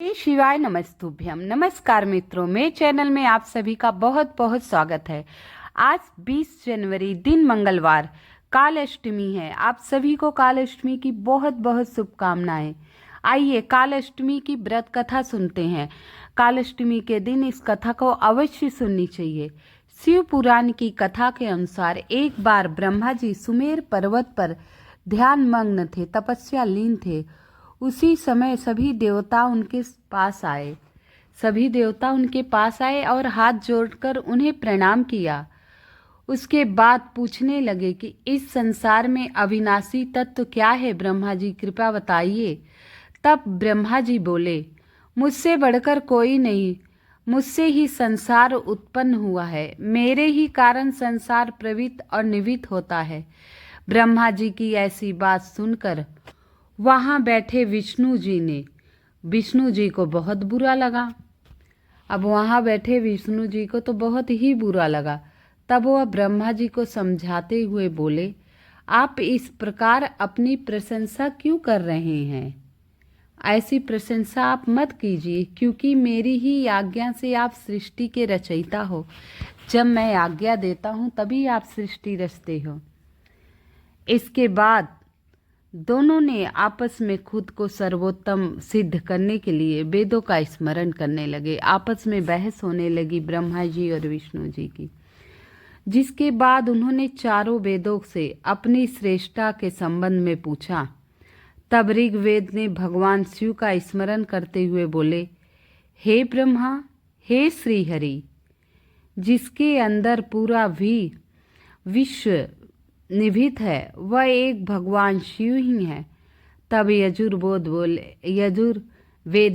श्री शिवाय नमस्तुभ्यम। नमस्कार मित्रों, मेरे चैनल में आप सभी का बहुत बहुत स्वागत है। आज 20 जनवरी दिन मंगलवार काल अष्टमी है। आप सभी को काल अष्टमी की बहुत बहुत शुभकामनाएं। आइए काल अष्टमी की व्रत कथा सुनते हैं। काल अष्टमी के दिन इस कथा को अवश्य सुननी चाहिए। शिव पुराण की कथा के अनुसार एक बार ब्रह्मा जी सुमेर पर्वत पर ध्यान मग्न थे, तपस्या लीन थे। उसी समय सभी देवता उनके पास आए और हाथ जोड़कर उन्हें प्रणाम किया। उसके बाद पूछने लगे कि इस संसार में अविनाशी तत्व क्या है, ब्रह्मा जी कृपा बताइए। तब ब्रह्मा जी बोले, मुझसे बढ़कर कोई नहीं, मुझसे ही संसार उत्पन्न हुआ है, मेरे ही कारण संसार प्रवृत्त और निवृत्त होता है। ब्रह्मा जी की ऐसी बात सुनकर वहां बैठे विष्णु जी को बहुत बुरा लगा। अब वहां बैठे विष्णु जी को तो बहुत ही बुरा लगा। तब वह ब्रह्मा जी को समझाते हुए बोले, आप इस प्रकार अपनी प्रशंसा क्यों कर रहे हैं? ऐसी प्रशंसा आप मत कीजिए, क्योंकि मेरी ही आज्ञा से आप सृष्टि के रचयिता हो। जब मैं आज्ञा देता हूँ तभी आप सृष्टि रचते हो। इसके बाद दोनों ने आपस में खुद को सर्वोत्तम सिद्ध करने के लिए वेदों का स्मरण करने लगे। आपस में बहस होने लगी ब्रह्मा जी और विष्णु जी की, जिसके बाद उन्होंने चारों वेदों से अपनी श्रेष्ठता के संबंध में पूछा। तब ऋग्वेद ने भगवान शिव का स्मरण करते हुए बोले, हे ब्रह्मा, हे श्री हरि, जिसके अंदर पूरा भी विश्व निभित है, वह एक भगवान शिव ही है। तब यजुर्वेद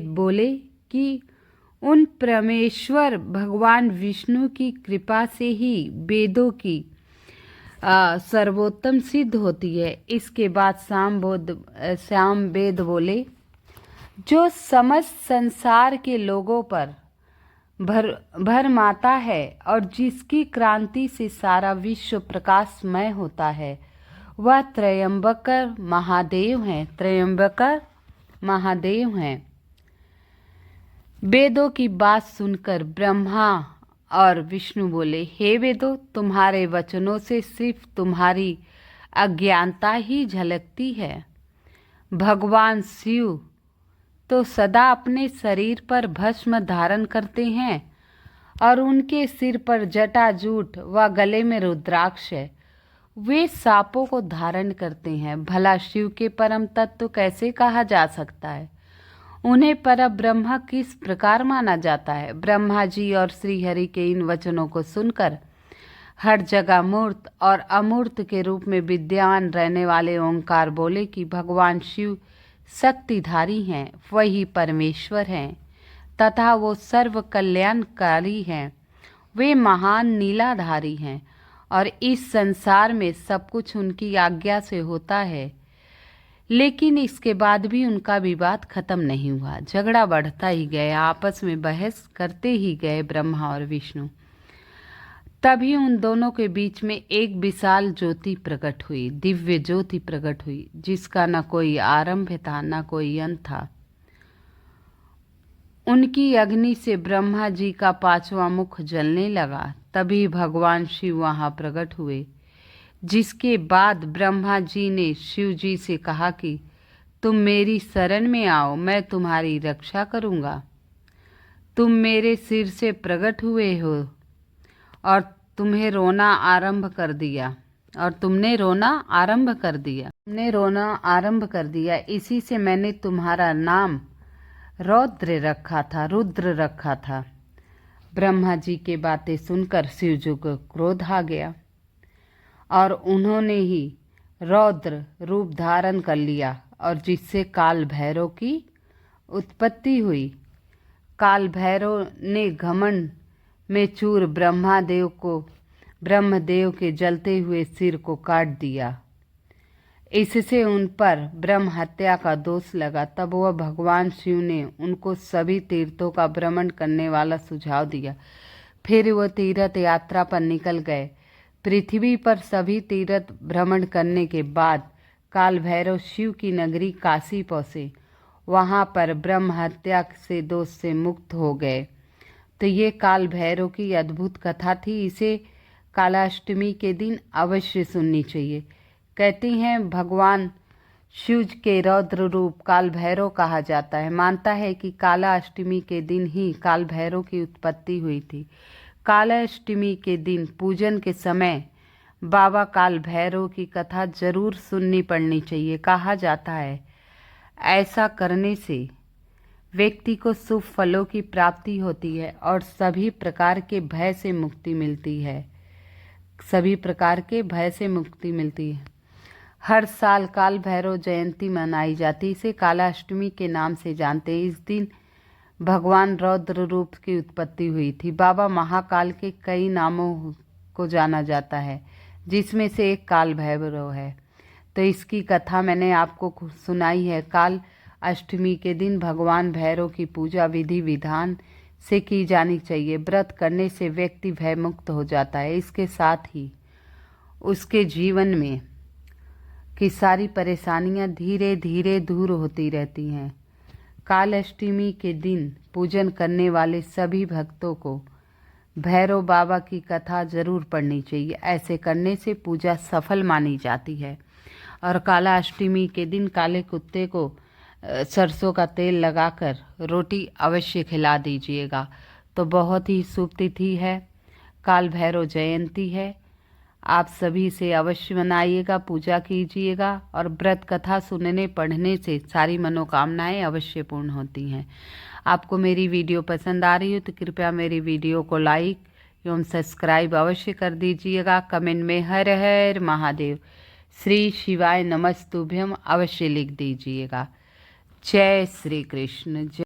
बोले कि उन परमेश्वर भगवान विष्णु की कृपा से ही वेदों की सर्वोत्तम सिद्ध होती है। इसके बाद साम वेद बोले, जो समस्त संसार के लोगों पर भर माता है और जिसकी क्रांति से सारा विश्व प्रकाशमय होता है, वह त्रयंबकर महादेव हैं। वेदों की बात सुनकर ब्रह्मा और विष्णु बोले, हे वेदों, तुम्हारे वचनों से सिर्फ तुम्हारी अज्ञानता ही झलकती है। भगवान शिव तो सदा अपने शरीर पर भस्म धारण करते हैं और उनके सिर पर जटाजूट व गले में रुद्राक्ष है। वे सांपों को धारण करते हैं। भला शिव के परम तत्व कैसे कहा जा सकता है? उन्हें परब्रह्म किस प्रकार माना जाता है? ब्रह्मा जी और श्री हरि के इन वचनों को सुनकर हर जगह मूर्त और अमूर्त के रूप में विद्यमान रहने वाले ओंकार बोले कि भगवान शिव शक्तिधारी हैं, वही परमेश्वर हैं तथा वो सर्व कल्याणकारी हैं। वे महान नीलाधारी हैं और इस संसार में सब कुछ उनकी आज्ञा से होता है। लेकिन इसके बाद भी उनका विवाद खत्म नहीं हुआ, झगड़ा बढ़ता ही गया, आपस में बहस करते ही गए ब्रह्मा और विष्णु। तभी उन दोनों के बीच में एक विशाल ज्योति प्रकट हुई, दिव्य ज्योति प्रकट हुई, जिसका न कोई आरंभ था न कोई अंत था। उनकी अग्नि से ब्रह्मा जी का पांचवा मुख जलने लगा। तभी भगवान शिव वहां प्रकट हुए, जिसके बाद ब्रह्मा जी ने शिव जी से कहा कि तुम मेरी शरण में आओ, मैं तुम्हारी रक्षा करूंगा। तुम मेरे सिर से प्रकट हुए हो और तुमने रोना आरंभ कर दिया। इसी से मैंने तुम्हारा नाम रुद्र रखा था। ब्रह्मा जी के बातें सुनकर शिव जी को क्रोध आ गया और उन्होंने ही रौद्र रूप धारण कर लिया, और जिससे काल भैरव की उत्पत्ति हुई। काल भैरव ने घमंड में चूर ब्रह्मदेव के जलते हुए सिर को काट दिया। इससे उन पर ब्रह्म हत्या का दोष लगा। तब वह भगवान शिव ने उनको सभी तीर्थों का भ्रमण करने वाला सुझाव दिया। फिर वह तीर्थ यात्रा पर निकल गए। पृथ्वी पर सभी तीर्थ भ्रमण करने के बाद काल भैरव शिव की नगरी काशी पहुंचे। वहाँ पर ब्रह्म हत्या से दोष से मुक्त हो गए। तो ये काल भैरव की अद्भुत कथा थी। इसे कालाष्टमी के दिन अवश्य सुननी चाहिए। कहती हैं भगवान शिव के रौद्र रूप काल भैरव कहा जाता है। मानता है कि कालाष्टमी के दिन ही काल भैरव की उत्पत्ति हुई थी। कालाष्टमी के दिन पूजन के समय बाबा काल भैरव की कथा जरूर सुननी पड़नी चाहिए। कहा जाता है ऐसा करने से व्यक्ति को शुभ फलों की प्राप्ति होती है और सभी प्रकार के भय से मुक्ति मिलती है। सभी प्रकार के भय से मुक्ति मिलती है। हर साल काल भैरव जयंती मनाई जाती है। इसे कालाष्टमी के नाम से जानते हैं। इस दिन भगवान रौद्र रूप की उत्पत्ति हुई थी। बाबा महाकाल के कई नामों को जाना जाता है, जिसमें से एक काल भैरव है। तो इसकी कथा मैंने आपको सुनाई है। काल अष्टमी के दिन भगवान भैरव की पूजा विधि विधान से की जानी चाहिए। व्रत करने से व्यक्ति भय मुक्त हो जाता है। इसके साथ ही उसके जीवन में की सारी परेशानियां धीरे धीरे दूर होती रहती हैं। काल अष्टमी के दिन पूजन करने वाले सभी भक्तों को भैरव बाबा की कथा जरूर पढ़नी चाहिए। ऐसे करने से पूजा सफल मानी जाती है। और काला अष्टमी के दिन काले कुत्ते को सरसों का तेल लगाकर रोटी अवश्य खिला दीजिएगा। तो बहुत ही शुभ तिथि है, काल भैरव जयंती है। आप सभी से अवश्य मनाइएगा, पूजा कीजिएगा और व्रत कथा सुनने पढ़ने से सारी मनोकामनाएं अवश्य पूर्ण होती हैं। आपको मेरी वीडियो पसंद आ रही हो तो कृपया मेरी वीडियो को लाइक एवं सब्सक्राइब अवश्य कर दीजिएगा। कमेंट में हर हर महादेव, श्री शिवाय नमस्तुभ्यम अवश्य लिख दीजिएगा। जय श्री कृष्ण।